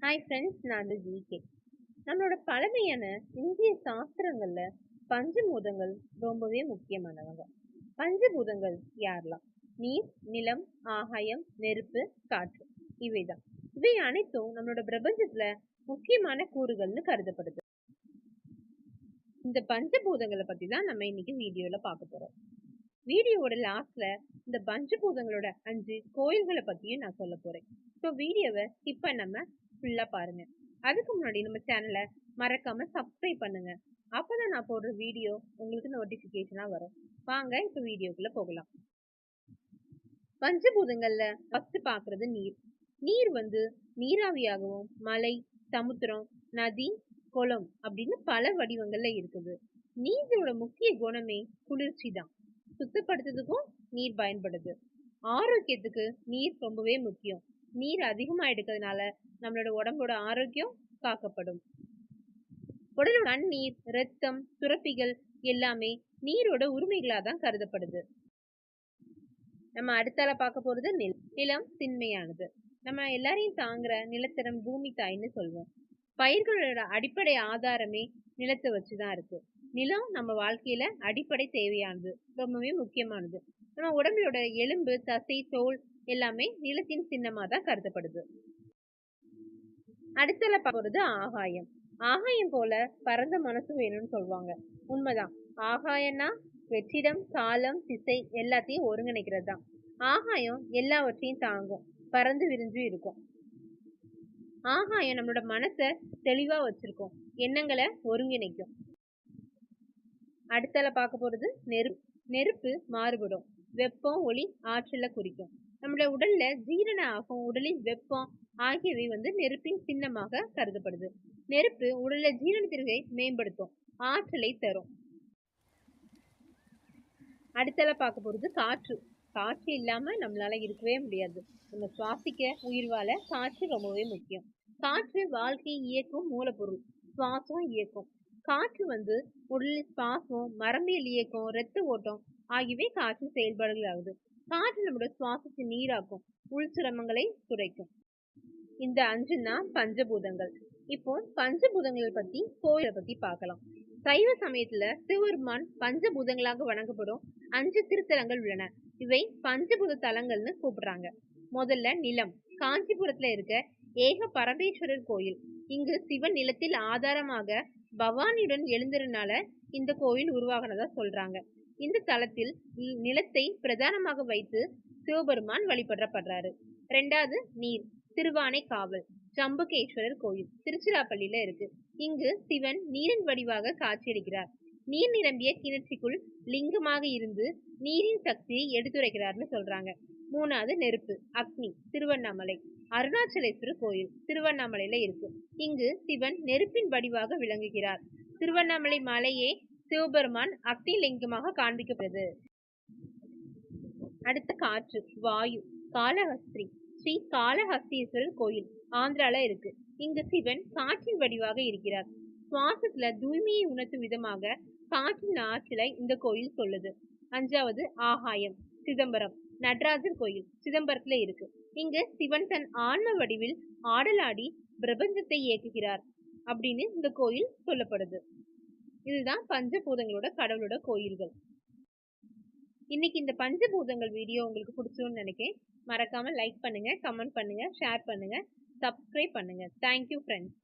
Hi friends, நான் GK. நம்மளோட பழமையான இந்திய சாஸ்திரங்கள்ல பஞ்சபூதங்கள் ரொம்பவே முக்கியமானவங்க. பஞ்சபூதங்கள் யாரெல்லாம்? நீர், நிலம், ஆகாயம், நெருப்பு, காற்று. இவைதான். இவை அனைத்தும் நம்மளோட பிரபஞ்சத்துல முக்கியமான கூறுகள்னு கருதப்படுது. இந்த பஞ்சபூதங்களை பத்தி தான் நம்ம இன்னைக்கு வீடியோல பார்க்க போறோம். வீடியோவோட லாஸ்ட்ல இந்த பஞ்சபூதங்களோட 5 கோயில்களை பத்தியும் நான் சொல்ல போறேன். ஸோ வீடியோவை ஸ்கிப் பண்ணாம ஃபுல்லா பாருங்க. அதுக்கு முன்னாடி நம்ம சேனலை மறக்காம சப்ஸ்கிரைப் பண்ணுங்க. அப்பதான் நான் போடுற வீடியோ உங்களுக்கு நோட்டிபிகேஷனா வரும். வாங்க இப்ப வீடியோக்குள்ள போகலாம். பஞ்சபூதங்கள்ல ஃபர்ஸ்ட் பாக்குறது நீர். நீர் நீராவியாகவும் மலை, சமுத்திரம், நதி, குளம் அப்படின்னு பல வடிவங்கள்ல இருக்குது. நீரோட முக்கிய குணமே குளிர்ச்சி தான். சுத்தப்படுத்துறதுக்கும் நீர் பயன்படுது. ஆரோக்கியத்துக்கு நீர் ரொம்பவே முக்கியம். நீர் அதிகமா எடுக்கிறதுனால நம்மளோட உடம்போட ஆரோக்கியம் காக்கப்படும். உடலோட நீர், ரத்தம், சுரப்பிகள் எல்லாமே நீரோட உரிமைகளா தான் கருதப்படுது. நம்ம அடுத்தால பார்க்க போறது நிலம் திண்மையானது. நம்ம எல்லாரையும் தாங்குற நிலத்தரம் பூமி தாய்ன்னு சொல்லுவோம். பயிர்களோட அடிப்படை ஆதாரமே நிலத்தை வச்சுதான் இருக்கு. நிலம் நம்ம வாழ்க்கையில அடிப்படை தேவையானது, ரொம்பவே முக்கியமானது. நம்ம உடம்புலோட எலும்பு, தசை, தோல் எல்லாமே நிலத்தின் சின்னமா தான் கருதப்படுது. அடுத்தல போறது ஆகாயம். ஆகாயம் போல பரந்த மனசு வேணும்னு சொல்லுவாங்க. உண்மைதான். ஆகாயம்னா வெற்றிடம், காலம், திசை எல்லாத்தையும் ஒருங்கிணைக்கிறது தான். ஆகாயம் எல்லாவற்றையும் தாங்கும், பறந்து விரிஞ்சு இருக்கும். ஆகாயம் நம்மளோட மனசை தெளிவா வச்சிருக்கும், எண்ணங்களை ஒருங்கிணைக்கும். அடுத்தால பார்க்க போறது நெருப்பு. நெருப்பு மாறுபடும். வெப்பம், ஒளி, ஆற்றலை குறிக்கும். நம்மளுடைய உடல்ல ஜீரண ஆகும், உடலின் வெப்பம் ஆகியவை நெருப்பின் சின்னமாக கருதப்படுது. நெருப்பு உடல்ல ஜீரணத்திற்கை மேம்படுத்தும், ஆற்றலை தரும். அடுத்தால பார்க்க போறது காற்று. காற்று இல்லாம நம்மளால இருக்கவே முடியாது. நம்ம சுவாசிக்க, உயிர் வாழ காற்று ரொம்பவே முக்கியம். காற்று வாழ்க்கையை இயக்கும் மூலப்பொருள். சுவாசம் இயக்கும். காற்று உடலில் சுவாசம், மரபியல் இயக்கம், இரத்த ஓட்டம் ஆகியவை காற்று செயல்பாடுகள் ஆகுது. காற்று நம்மளோட சுவாசத்தை நீராக்கும், உள் சிரமங்களை குறைக்கும். இந்த 5 தான் பஞ்சபூதங்கள். இப்போ பஞ்சபூதங்களை பத்தி, கோயிலை பத்தி பார்க்கலாம். சைவ சமயத்துல சிவபெருமான் பஞ்சபூதங்களாக வணங்கப்படும் 5 திருத்தலங்கள் உள்ளன. இவை பஞ்சபூத தலங்கள்னு கூப்பிடுறாங்க. முதல்ல நிலம். காஞ்சிபுரத்துல இருக்க ஏக பரமேஸ்வரர் கோயில். இங்கு சிவன் நிலத்தில் ஆதாரமாக பவானியுடன் எழுந்ததுனால இந்த கோயில் உருவாகினதா சொல்றாங்க. இந்த தலத்தில் நிலத்தை பிரதானமாக வைத்து சிவபெருமான் வழிபடப்படுறாரு. 2வது நீர். திருவானைக்காவல் ஜம்புகேஸ்வரர் கோயில் திருச்சிராப்பள்ளியில இருக்கு. இங்கு சிவன் நீரின் வடிவாக காட்சியளிக்கிறார். நீர் நிரம்பிய கிணற்றுக்குள் லிங்கமாக இருந்து நீரின் சக்தியை எடுத்துரைக்கிறார்னு சொல்றாங்க. 3வது நெருப்பு. அக்னி. திருவண்ணாமலை அருணாச்சலேஸ்வரர் கோயில் திருவண்ணாமலையில இருக்கு. இங்கு சிவன் நெருப்பின் வடிவாக விளங்குகிறார். திருவண்ணாமலை மலையே சிவபெருமான் அக்னி லிங்கமாக காண்பிக்கப்படுது. அடுத்த காற்று. வாயு. காளஹஸ்தி. ஸ்ரீ காளஹஸ்தீஸ்வரர் கோயில் ஆந்திரால இருக்கு. இங்கு சிவன் காற்றின் வடிவாக இருக்கிறார். சுவாசத்துல தூய்மையை உணர்த்தும் விதமாக காற்றின் ஆற்றலை இந்த கோயில் சொல்லுது. 5வது ஆகாயம். சிதம்பரம். நடராஜர் கோயில் சிதம்பரத்துல இருக்கு. இங்கு சிவன் தன் ஆன்ம வடிவில் ஆடலாடி பிரபஞ்சத்தை இயக்குகிறார் அப்படின்னு இந்த கோயில் சொல்லப்படுது. இதுதான் பஞ்சபூதங்களோட கடவுளோட கோயில்கள். இன்னைக்கு இந்த பஞ்சபூதங்கள் வீடியோ உங்களுக்கு பிடிச்சுன்னு நினைக்கிறேன். மறக்காம லைக் பண்ணுங்க, கமெண்ட் பண்ணுங்க, ஷேர் பண்ணுங்க, சப்ஸ்கிரைப் பண்ணுங்க. Thank you friends.